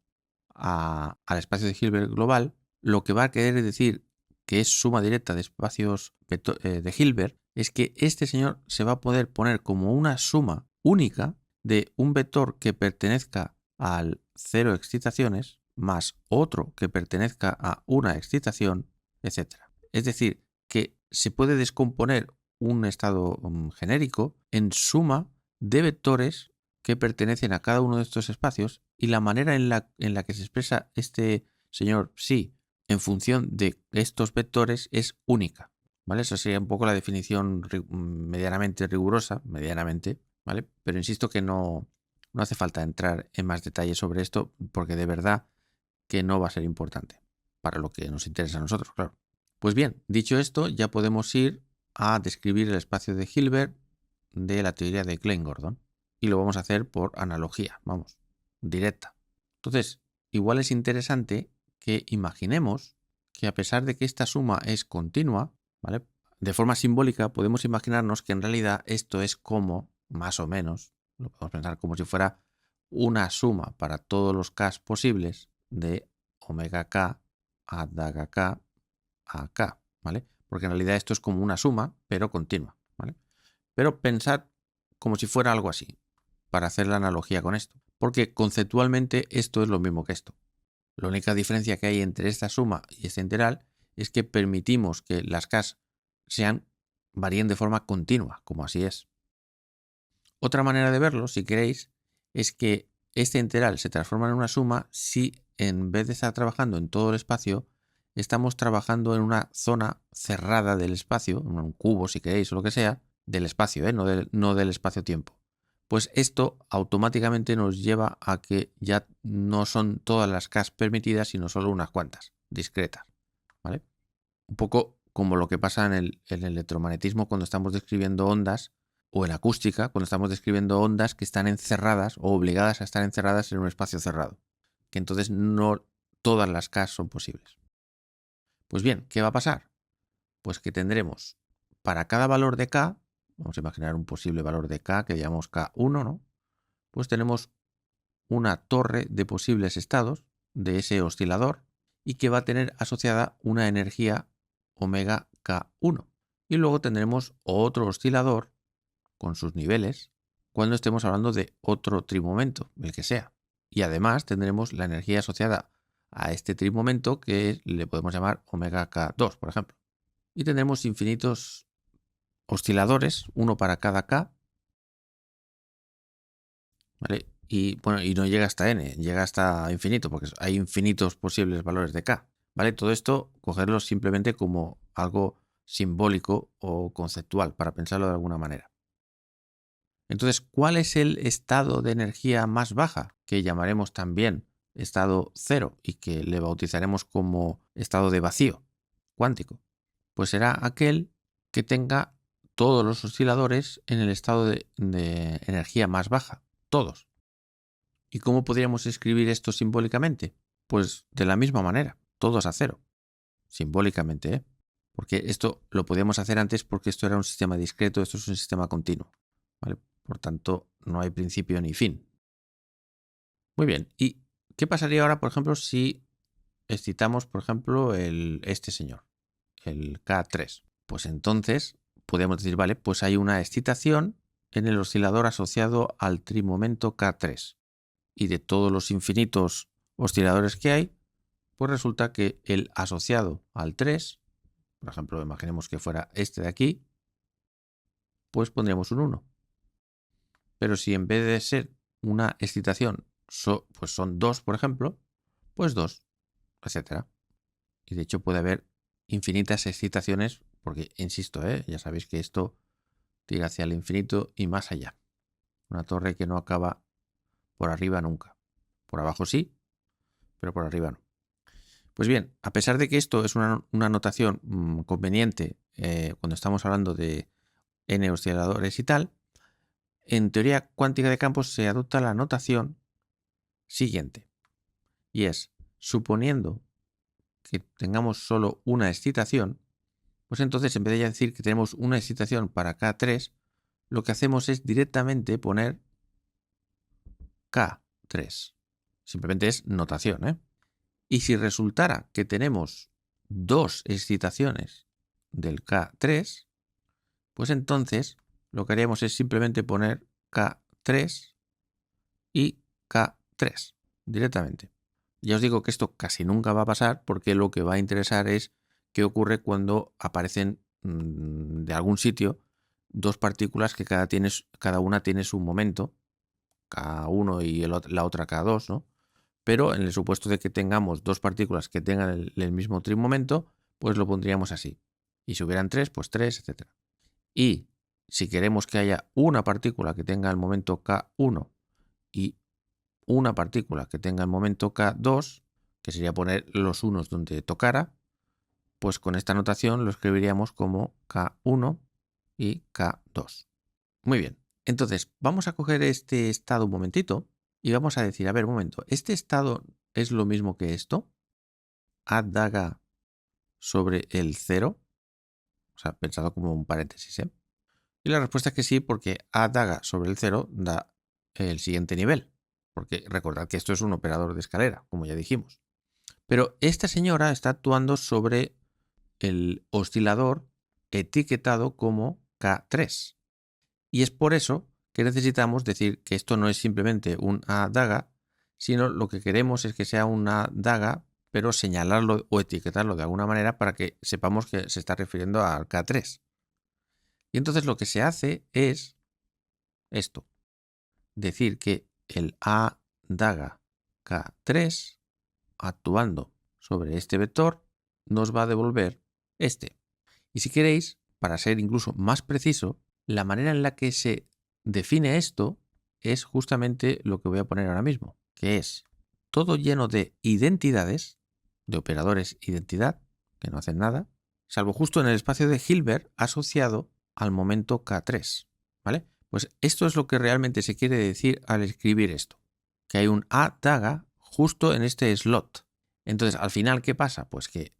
al espacio de Hilbert global, lo que va a querer decir que es suma directa de espacios de Hilbert es que este señor se va a poder poner como una suma única de un vector que pertenezca al cero excitaciones más otro que pertenezca a una excitación, etc. Es decir, que se puede descomponer un estado genérico en suma de vectores que pertenecen a cada uno de estos espacios y la manera en la que se expresa este señor psi en función de estos vectores es única, ¿vale? Esa sería un poco la definición medianamente rigurosa, ¿vale? Pero insisto que no hace falta entrar en más detalles sobre esto porque de verdad que no va a ser importante para lo que nos interesa a nosotros, claro. Pues bien, dicho esto, ya podemos ir a describir el espacio de Hilbert de la teoría de Klein-Gordon. Y lo vamos a hacer por analogía, vamos, directa. Entonces, igual es interesante que imaginemos que a pesar de que esta suma es continua, ¿vale? De forma simbólica podemos imaginarnos que en realidad esto es como, más o menos, lo podemos pensar como si fuera una suma para todos los k posibles de omega k a daga k a k, ¿vale? Porque en realidad esto es como una suma, pero continua, ¿vale? Pero pensad como si fuera algo así, para hacer la analogía con esto. Porque conceptualmente esto es lo mismo que esto. La única diferencia que hay entre esta suma y esta integral es que permitimos que las k varíen de forma continua, como así es. Otra manera de verlo, si queréis, es que esta integral se transforma en una suma si en vez de estar trabajando en todo el espacio, estamos trabajando en una zona cerrada del espacio, en un cubo si queréis o lo que sea, del espacio, no del espacio-tiempo. Pues esto automáticamente nos lleva a que ya no son todas las k permitidas, sino solo unas cuantas, discretas, ¿vale? Un poco como lo que pasa en el electromagnetismo cuando estamos describiendo ondas, o en acústica, cuando estamos describiendo ondas que están encerradas o obligadas a estar encerradas en un espacio cerrado, que entonces no todas las K son posibles. Pues bien, ¿qué va a pasar? Pues que tendremos para cada valor de K, vamos a imaginar un posible valor de K que llamamos K1, ¿no? Pues tenemos una torre de posibles estados de ese oscilador y que va a tener asociada una energía omega K1. Y luego tendremos otro oscilador con sus niveles cuando estemos hablando de otro trimomento, el que sea. Y además tendremos la energía asociada a este trimomento que le podemos llamar omega K2, por ejemplo. Y tendremos infinitos osciladores, uno para cada K, ¿vale? Y bueno, y no llega hasta n, llega hasta infinito, porque hay infinitos posibles valores de K, ¿vale? Todo esto, cogerlo simplemente como algo simbólico o conceptual, para pensarlo de alguna manera. Entonces, ¿cuál es el estado de energía más baja? Que llamaremos también estado cero y que le bautizaremos como estado de vacío cuántico. Pues será aquel que tenga todos los osciladores en el estado de energía más baja, todos. ¿Y cómo podríamos escribir esto simbólicamente? Pues de la misma manera, todos a cero, simbólicamente, ¿eh? Porque esto lo podíamos hacer antes porque esto era un sistema discreto, esto es un sistema continuo, ¿vale? Por tanto, no hay principio ni fin. Muy bien, ¿y qué pasaría ahora, por ejemplo, si excitamos, por ejemplo, este señor, el K3? Pues entonces podemos decir, vale, pues hay una excitación en el oscilador asociado al trimomento K3. Y de todos los infinitos osciladores que hay, pues resulta que el asociado al 3, por ejemplo, imaginemos que fuera este de aquí, pues pondríamos un 1. Pero si en vez de ser una excitación pues son 2, por ejemplo, pues 2, etc. Y de hecho puede haber infinitas excitaciones, porque, insisto, ya sabéis que esto tira hacia el infinito y más allá. Una torre que no acaba por arriba nunca. Por abajo sí, pero por arriba no. Pues bien, a pesar de que esto es una notación conveniente cuando estamos hablando de n osciladores y tal, en teoría cuántica de campos se adopta la notación siguiente. Y es, suponiendo que tengamos solo una excitación, pues entonces en vez de ya decir que tenemos una excitación para K3, lo que hacemos es directamente poner K3. Simplemente es notación, ¿eh? Y si resultara que tenemos dos excitaciones del K3, pues entonces lo que haríamos es simplemente poner K3 y K3 directamente. Ya os digo que esto casi nunca va a pasar porque lo que va a interesar es qué ocurre cuando aparecen de algún sitio dos partículas que cada una tiene su momento, K1 y la otra K2, ¿no? Pero en el supuesto de que tengamos dos partículas que tengan el mismo trimomento, pues lo pondríamos así. Y si hubieran tres, pues 3, etc. Y si queremos que haya una partícula que tenga el momento K1 y una partícula que tenga el momento K2, que sería poner los unos donde tocara, pues con esta notación lo escribiríamos como K1 y K2. Muy bien, entonces vamos a coger este estado un momentito y vamos a decir, a ver, un momento, ¿este estado es lo mismo que esto? A daga sobre el 0, o sea, pensado como un paréntesis, ¿eh? Y la respuesta es que sí, porque A daga sobre el 0 da el siguiente nivel. Porque recordad que esto es un operador de escalera, como ya dijimos. Pero esta señora está actuando sobre el oscilador etiquetado como K3. Y es por eso que necesitamos decir que esto no es simplemente un A daga, sino lo que queremos es que sea una daga, pero señalarlo o etiquetarlo de alguna manera para que sepamos que se está refiriendo al K3. Y entonces lo que se hace es esto, decir que el A daga K3 actuando sobre este vector nos va a devolver este. Y si queréis, para ser incluso más preciso, la manera en la que se define esto es justamente lo que voy a poner ahora mismo, que es todo lleno de identidades, de operadores identidad, que no hacen nada, salvo justo en el espacio de Hilbert asociado al momento K3. ¿vale? Pues esto es lo que realmente se quiere decir al escribir esto, que hay un A daga justo en este slot. Entonces, al final, ¿qué pasa? Pues que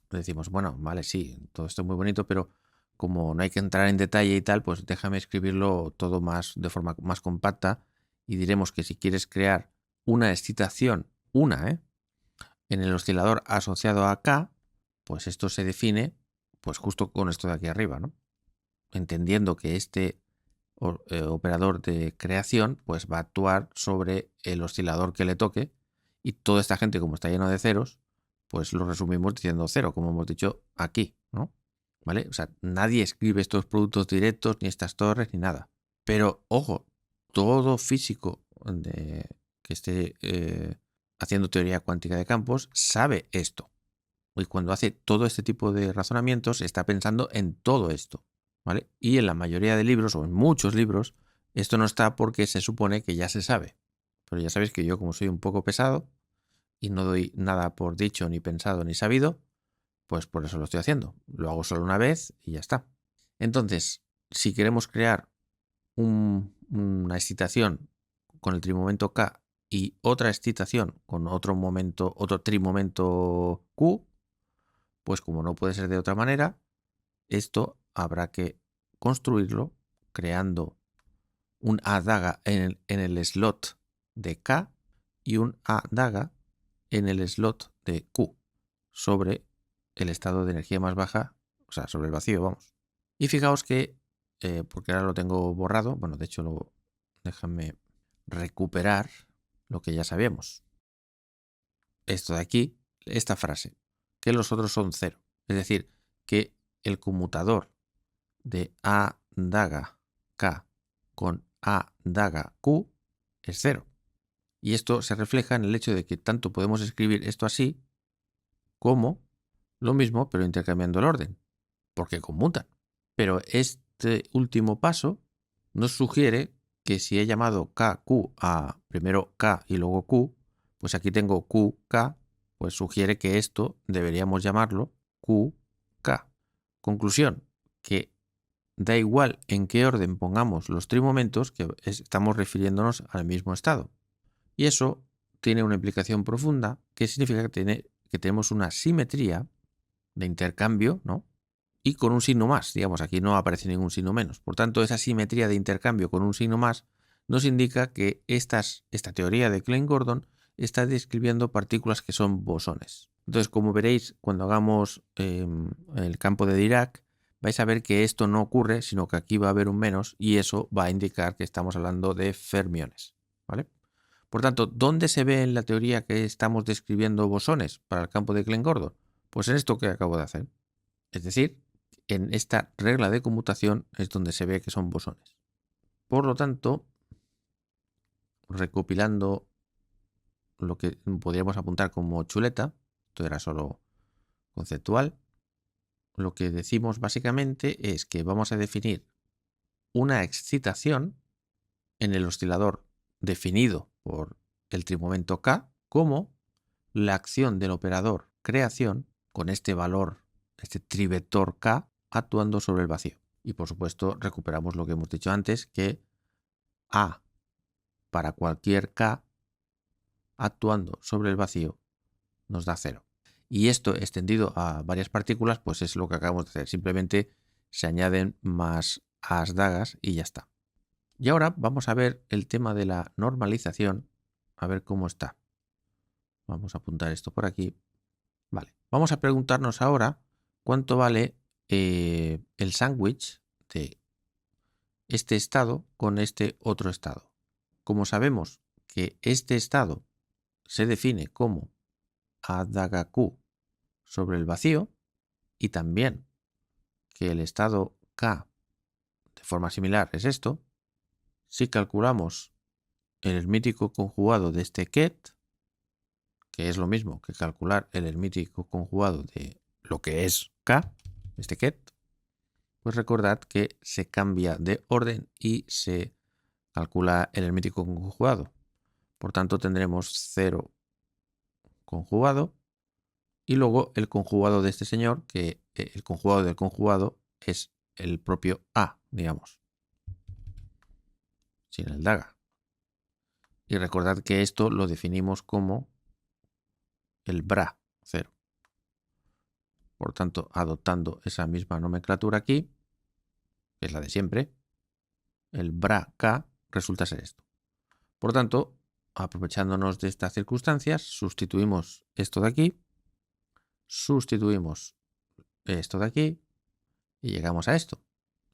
decimos, bueno, vale, sí, todo esto es muy bonito, pero como no hay que entrar en detalle y tal, pues déjame escribirlo todo más de forma más compacta y diremos que si quieres crear una excitación, en el oscilador asociado a K, pues esto se define pues justo con esto de aquí arriba, ¿no? Entendiendo que este operador de creación pues va a actuar sobre el oscilador que le toque y toda esta gente, como está lleno de ceros, pues lo resumimos diciendo cero, como hemos dicho aquí, ¿no? ¿Vale? O sea, nadie escribe estos productos directos, ni estas torres, ni nada. Pero, ojo, todo físico que esté haciendo teoría cuántica de campos sabe esto. Y cuando hace todo este tipo de razonamientos, está pensando en todo esto, ¿vale? Y en la mayoría de libros, o en muchos libros, esto no está porque se supone que ya se sabe. Pero ya sabéis que yo, como soy un poco pesado y no doy nada por dicho, ni pensado, ni sabido, pues por eso lo estoy haciendo. Lo hago solo una vez y ya está. Entonces, si queremos crear una excitación con el trimomento K y otra excitación con otro trimomento Q, pues como no puede ser de otra manera, esto habrá que construirlo creando un A daga en el slot de K y un A daga en el slot de Q sobre el estado de energía más baja, o sea, sobre el vacío, vamos. Y fijaos que, porque ahora lo tengo borrado, bueno, de hecho, déjame recuperar lo que ya sabíamos. Esto de aquí, esta frase, que los otros son cero. Es decir, que el conmutador de A daga K con A daga Q es cero. Y esto se refleja en el hecho de que tanto podemos escribir esto así como lo mismo, pero intercambiando el orden, porque conmutan. Pero este último paso nos sugiere que si he llamado KQ a primero K y luego Q, pues aquí tengo QK, pues sugiere que esto deberíamos llamarlo QK. Conclusión, que da igual en qué orden pongamos los trimomentos, que estamos refiriéndonos al mismo estado. Y eso tiene una implicación profunda, que significa que tenemos una simetría de intercambio, ¿no? Y con un signo más, digamos, aquí no aparece ningún signo menos. Por tanto, esa simetría de intercambio con un signo más nos indica que esta teoría de Klein-Gordon está describiendo partículas que son bosones. Entonces, como veréis, cuando hagamos el campo de Dirac, vais a ver que esto no ocurre, sino que aquí va a haber un menos y eso va a indicar que estamos hablando de fermiones, ¿vale? Por tanto, ¿dónde se ve en la teoría que estamos describiendo bosones para el campo de Klein-Gordon? Pues en esto que acabo de hacer. Es decir, en esta regla de conmutación es donde se ve que son bosones. Por lo tanto, recopilando lo que podríamos apuntar como chuleta, esto era solo conceptual, lo que decimos básicamente es que vamos a definir una excitación en el oscilador definido por el trimomento K como la acción del operador creación con este valor, este trivector K, actuando sobre el vacío. Y por supuesto recuperamos lo que hemos dicho antes, que A para cualquier K actuando sobre el vacío nos da 0. Y esto extendido a varias partículas, pues es lo que acabamos de hacer. Simplemente se añaden más A's dagas y ya está. Y ahora vamos a ver el tema de la normalización, a ver cómo está. Vamos a apuntar esto por aquí. Vale, vamos a preguntarnos ahora cuánto vale el sándwich de este estado con este otro estado. Como sabemos que este estado se define como A daga Q sobre el vacío y también que el estado K de forma similar es esto, si calculamos el hermítico conjugado de este ket, que es lo mismo que calcular el hermítico conjugado de lo que es K, este ket, pues recordad que se cambia de orden y se calcula el hermítico conjugado. Por tanto, tendremos 0 conjugado y luego el conjugado de este señor, que el conjugado del conjugado es el propio A, digamos. sin el DAGA. Y recordad que esto lo definimos como el BRA 0. Por tanto, adoptando esa misma nomenclatura aquí, que es la de siempre, el BRA K resulta ser esto. Por tanto, aprovechándonos de estas circunstancias, sustituimos esto de aquí, sustituimos esto de aquí y llegamos a esto.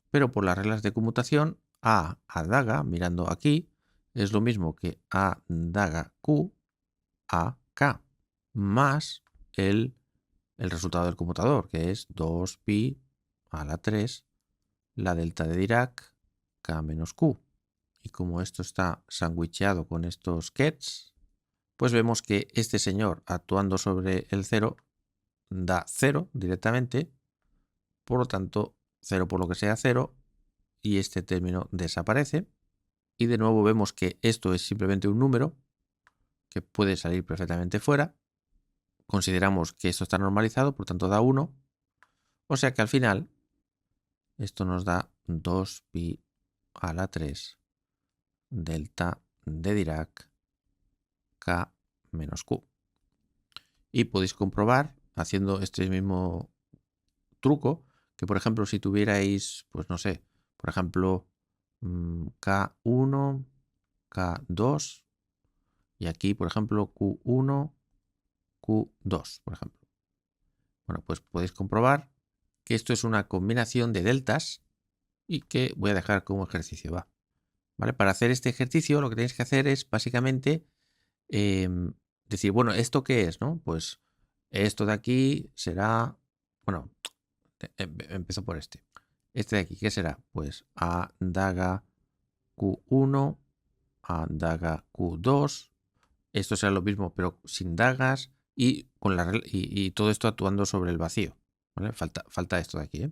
Pero por las reglas de conmutación, A DAGA, mirando aquí, es lo mismo que A DAGA Q A K, más el resultado del conmutador, que es 2pi a la 3, la delta de Dirac, K menos Q. Y como esto está sandwicheado con estos gets, pues vemos que este señor actuando sobre el 0 da 0 directamente, por lo tanto 0 por lo que sea 0, y este término desaparece. Y de nuevo vemos que esto es simplemente un número que puede salir perfectamente fuera. Consideramos que esto está normalizado, por tanto da 1. O sea que al final esto nos da 2pi a la 3 delta de Dirac K menos Q. Y podéis comprobar, haciendo este mismo truco, que por ejemplo si tuvierais, pues no sé, por ejemplo K1, K2 y aquí por ejemplo Q1, Q2, por ejemplo. Bueno, pues podéis comprobar que esto es una combinación de deltas y que voy a dejar como ejercicio, ¿va? ¿Vale? Para hacer este ejercicio lo que tenéis que hacer es básicamente decir, bueno, ¿esto qué es? ¿No? Pues esto de aquí será, bueno, empiezo por este. Este de aquí, ¿qué será? Pues A DAGA Q1, A DAGA Q2. Esto será lo mismo, pero sin dagas y con y todo esto actuando sobre el vacío. ¿Vale? Falta esto de aquí, ¿eh?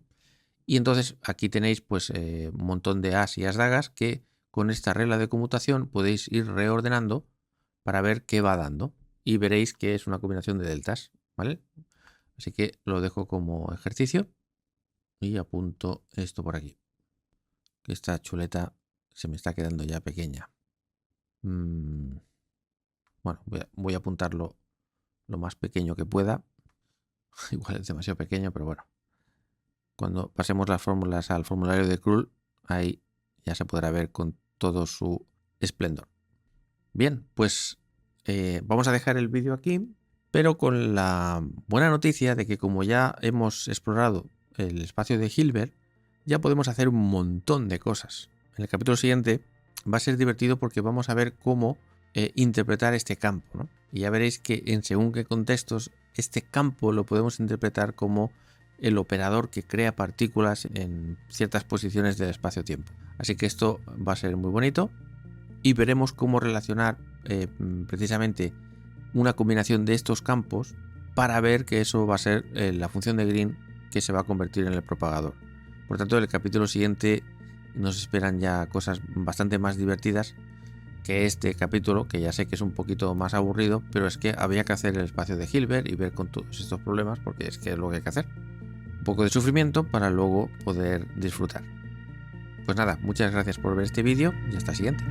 Y entonces aquí tenéis pues un montón de as y as dagas que con esta regla de conmutación podéis ir reordenando para ver qué va dando. Y veréis que es una combinación de deltas, ¿vale? Así que lo dejo como ejercicio y apunto esto por aquí. Que esta chuleta se me está quedando ya pequeña. Bueno, voy a apuntarlo lo más pequeño que pueda. Igual es demasiado pequeño, pero bueno. Cuando pasemos las fórmulas al formulario de Krull, ahí ya se podrá ver con todo su esplendor. Bien, pues vamos a dejar el vídeo aquí, pero con la buena noticia de que como ya hemos explorado el espacio de Hilbert, ya podemos hacer un montón de cosas. En el capítulo siguiente va a ser divertido porque vamos a ver cómo interpretar este campo, ¿no? Y ya veréis que en según qué contextos este campo lo podemos interpretar como el operador que crea partículas en ciertas posiciones del espacio-tiempo. Así que esto va a ser muy bonito y veremos cómo relacionar precisamente una combinación de estos campos para ver que eso va a ser la función de Green que se va a convertir en el propagador. Por tanto, en el capítulo siguiente nos esperan ya cosas bastante más divertidas que este capítulo, que ya sé que es un poquito más aburrido, pero es que había que hacer el espacio de Hilbert y ver con todos estos problemas porque es que es lo que hay que hacer. Un poco de sufrimiento para luego poder disfrutar. Pues nada, muchas gracias por ver este vídeo y hasta el siguiente.